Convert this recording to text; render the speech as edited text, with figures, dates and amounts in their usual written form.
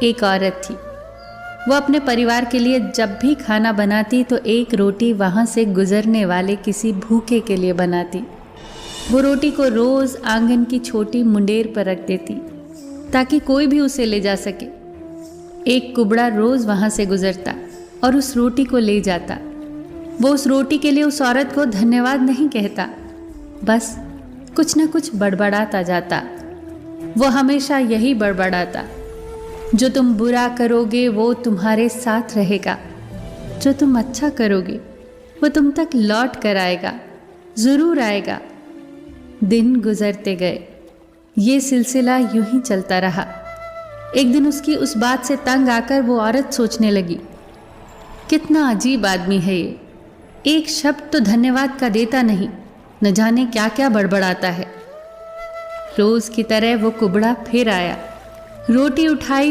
एक औरत थी। वो अपने परिवार के लिए जब भी खाना बनाती तो एक रोटी वहाँ से गुजरने वाले किसी भूखे के लिए बनाती। वो रोटी को रोज़ आंगन की छोटी मुंडेर पर रख देती ताकि कोई भी उसे ले जा सके। एक कुबड़ा रोज़ वहाँ से गुजरता और उस रोटी को ले जाता। वो उस रोटी के लिए उस औरत को धन्यवाद नहीं कहता, बस कुछ न कुछ बड़बड़ाता जाता। वो हमेशा यही बड़बड़ाता, जो तुम बुरा करोगे वो तुम्हारे साथ रहेगा, जो तुम अच्छा करोगे वो तुम तक लौट कर आएगा, ज़रूर आएगा। दिन गुजरते गए, ये सिलसिला यूं ही चलता रहा। एक दिन उसकी उस बात से तंग आकर वो औरत सोचने लगी, कितना अजीब आदमी है ये, एक शब्द तो धन्यवाद का देता नहीं, न जाने क्या क्या बड़बड़ाता है। रोज़ की तरह वो कुबड़ा फिर आया, रोटी उठाई